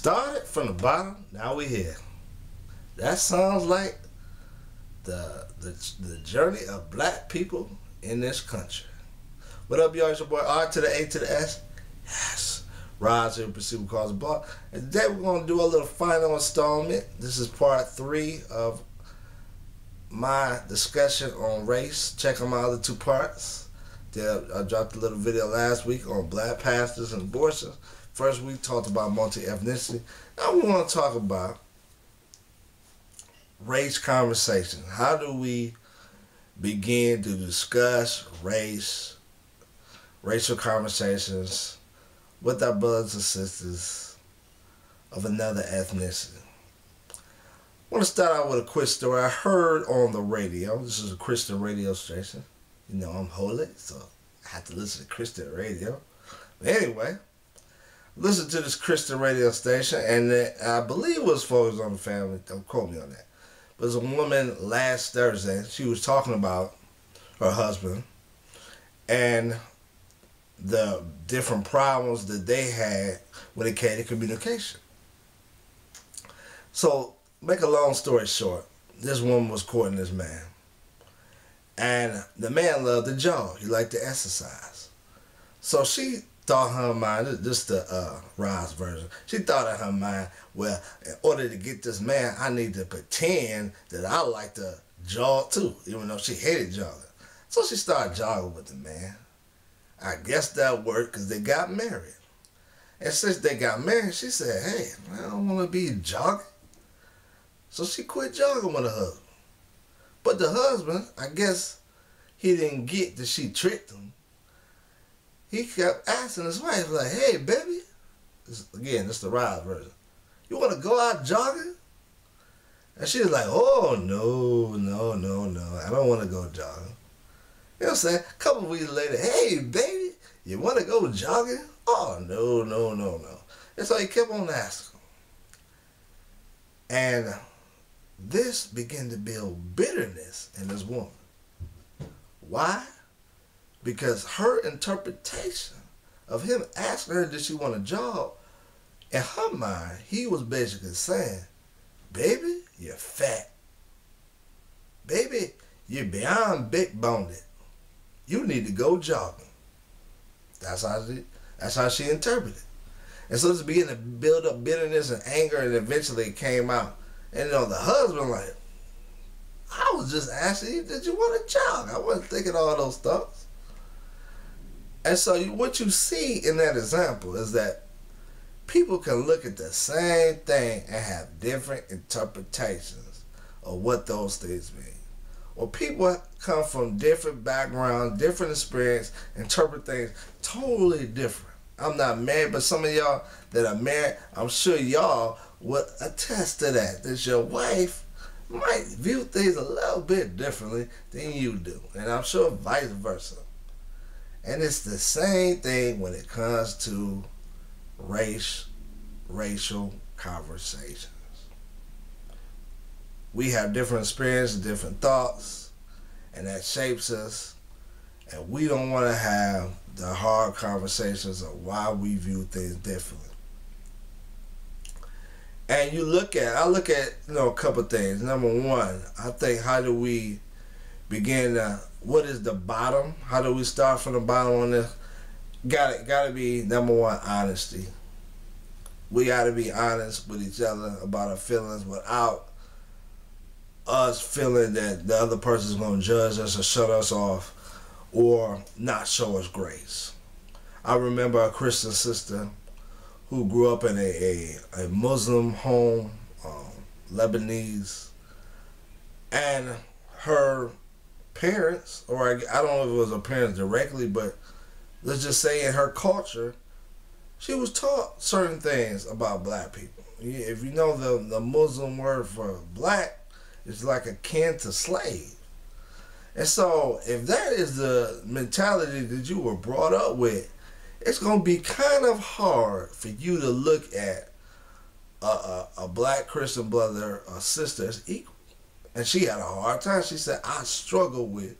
Started from the bottom, now we here. That sounds like the journey of black people in this country. What up, y'all? It's your boy R to the A to the S. Yes. Rise here, pursue what calls a bar. And today we're going to do a little final installment. This is part 3 of my discussion on race. Check out my other 2 parts. I dropped a little video last week on black pastors and abortion. First week talked about multi-ethnicity. Now we want to talk about race conversation. How do we begin to discuss racial conversations with our brothers and sisters of another ethnicity? I want to start out with a quick story I heard on the radio. This is a Christian radio station. You know I'm holy, so I have to listen to Christian radio. But anyway, listen to this Christian radio station, and I believe it was Focus on the Family. Don't quote me on that. But it was a woman last Thursday. She was talking about her husband and the different problems that they had when it came to communication. So, make a long story short, this woman was courting this man. And the man loved to jog. He liked to exercise. So she thought in her mind, this is the Rise version, she thought in her mind, well, in order to get this man, I need to pretend that I like to jog too, even though she hated jogging. So she started jogging with the man. I guess that worked because they got married. And since they got married, she said, hey, I don't want to be jogging. So she quit jogging with her husband. But the husband, I guess he didn't get that she tricked him. He kept asking his wife, like, hey, baby, again, this is the Rise version, you want to go out jogging? And she was like, oh, no, I don't want to go jogging. You know what I'm saying? A couple of weeks later, hey, baby, you want to go jogging? Oh, no. And so he kept on asking. And this began to build bitterness in this woman. Why? Because her interpretation of him asking her, did she want a job? In her mind, he was basically saying, baby, you're fat. Baby, you're beyond big boned. You need to go jogging. That's how she interpreted it. And so this began to build up bitterness and anger, and eventually it came out. And the husband like, I was just asking you, did you want to jog? I wasn't thinking all those thoughts. And so what you see in that example is that people can look at the same thing and have different interpretations of what those things mean. Or people come from different backgrounds, different experience, interpret things totally different. I'm not married, but some of y'all that are married, I'm sure y'all would attest to that. That your wife might view things a little bit differently than you do. And I'm sure vice versa. And it's the same thing when it comes to racial conversations. We have different experiences, different thoughts, and that shapes us. And we don't want to have the hard conversations of why we view things differently. And I look at a couple of things. Number one, I think, how do we begin to, what is the bottom? How do we start from the bottom on this? Gotta be, number one, honesty. We gotta be honest with each other about our feelings without us feeling that the other person's gonna judge us or shut us off or not show us grace. I remember a Christian sister who grew up in a Muslim home, Lebanese, and her parents, or I don't know if it was her parents directly, but let's just say in her culture, she was taught certain things about black people. If you know the Muslim word for black, it's like akin to slave. And so if that is the mentality that you were brought up with, it's going to be kind of hard for you to look at a black Christian brother or sister as equal. And she had a hard time. She said, I struggle with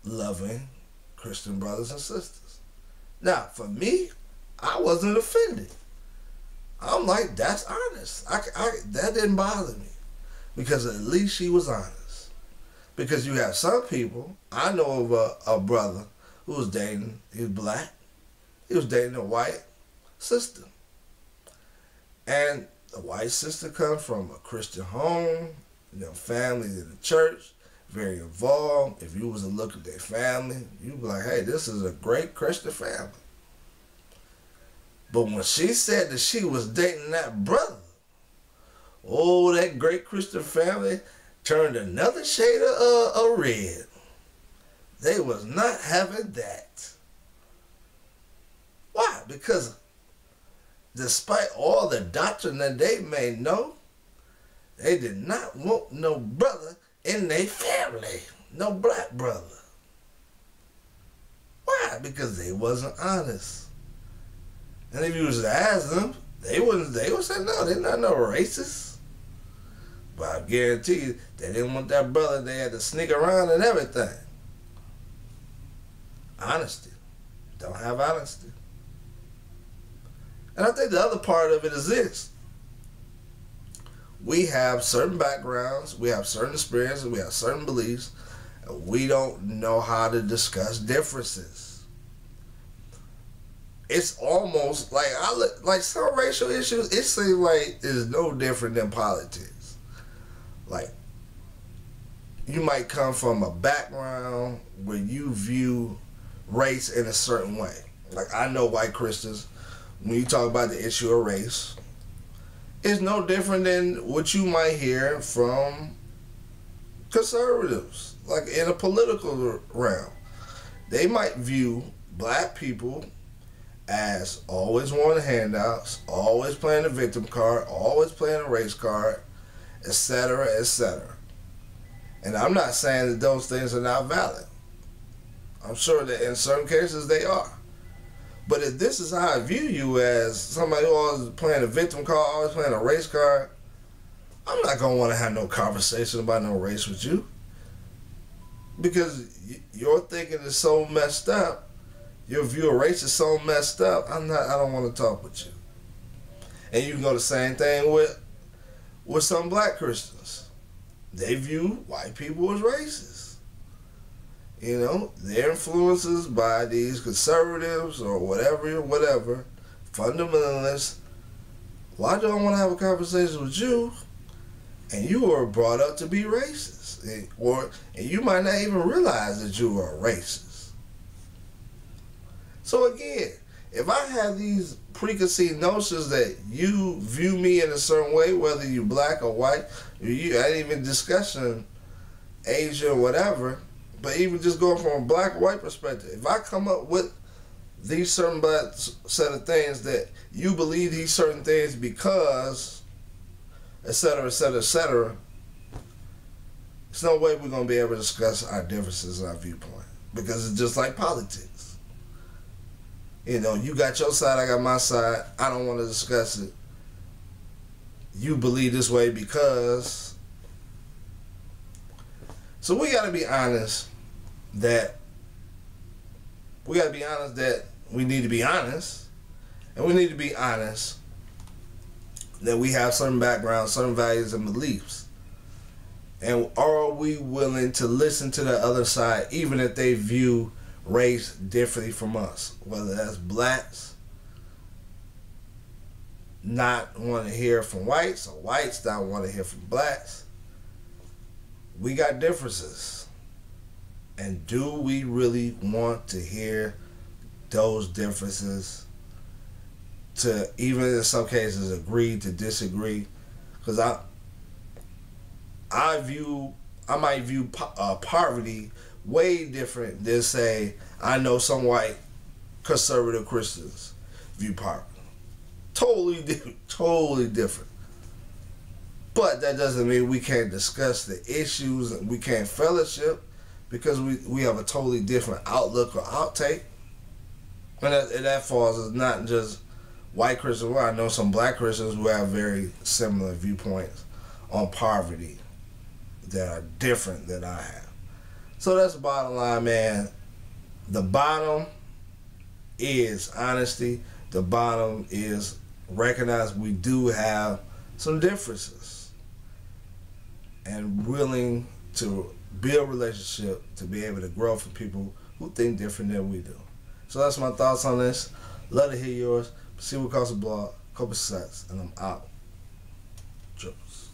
loving Christian brothers and sisters. Now, for me, I wasn't offended. I'm like, that's honest. That didn't bother me because at least she was honest. Because you have some people, I know of a brother who was dating, he was black, he was dating a white sister. And the white sister comes from a Christian home, family in the church, very involved. If you was to look at their family, you'd be like, hey, this is a great Christian family. But when she said that she was dating that brother, oh, that great Christian family turned another shade of red. They was not having that. Why? Because despite all the doctrine that they may know, they did not want no brother in their family. No black brother. Why? Because they wasn't honest. And if you was to ask them, they would say, no, they're not no racist. But I guarantee you, they didn't want that brother. They had to sneak around and everything. Honesty. Don't have honesty. And I think the other part of it is this. We have certain backgrounds, we have certain experiences, we have certain beliefs, and we don't know how to discuss differences. It's almost like some racial issues, it seems like it's no different than politics. Like, you might come from a background where you view race in a certain way. Like, I know white Christians, when you talk about the issue of race, it's no different than what you might hear from conservatives, like in a political realm. They might view black people as always wanting handouts, always playing the victim card, always playing the race card, etc., etc. And I'm not saying that those things are not valid. I'm sure that in certain cases they are. But if this is how I view you, as somebody who always playing a victim card, always playing a race card, I'm not going to want to have no conversation about no race with you. Because your thinking is so messed up, your view of race is so messed up, I don't want to talk with you. And you can go the same thing with some black Christians. They view white people as racist. They're influences by these conservatives or whatever, fundamentalists. Why do I want to have a conversation with you? And you were brought up to be racist. And you might not even realize that you are racist. So again, if I have these preconceived notions that you view me in a certain way, whether you're black or white, I ain't even discussing Asia or whatever, but even just going from a black or white perspective, if I come up with these certain set of things that you believe these certain things because, etc., etc., etc., there's no way we're going to be able to discuss our differences and our viewpoint. Because it's just like politics. You got your side, I got my side. I don't want to discuss it. You believe this way because. So we got to be honest that we need to be honest, and we need to be honest that we have certain backgrounds, certain values and beliefs. And are we willing to listen to the other side, even if they view race differently from us? Whether that's blacks not want to hear from whites, or whites not want to hear from blacks. We got differences. And do we really want to hear those differences, to even in some cases agree to disagree? Because I might view poverty way different than, say, I know some white conservative Christians view poverty. Totally different. But that doesn't mean we can't discuss the issues and we can't fellowship, because we have a totally different outlook or outtake. And that falls as not just white Christians. Well, I know some black Christians who have very similar viewpoints on poverty that are different than I have. So that's the bottom line, man. The bottom is honesty. The bottom is recognize we do have some differences and willing to build relationship to be able to grow for people who think different than we do. So that's my thoughts on this. Love to hear yours. See what costs a blog. Couple sets, and I'm out. Trips.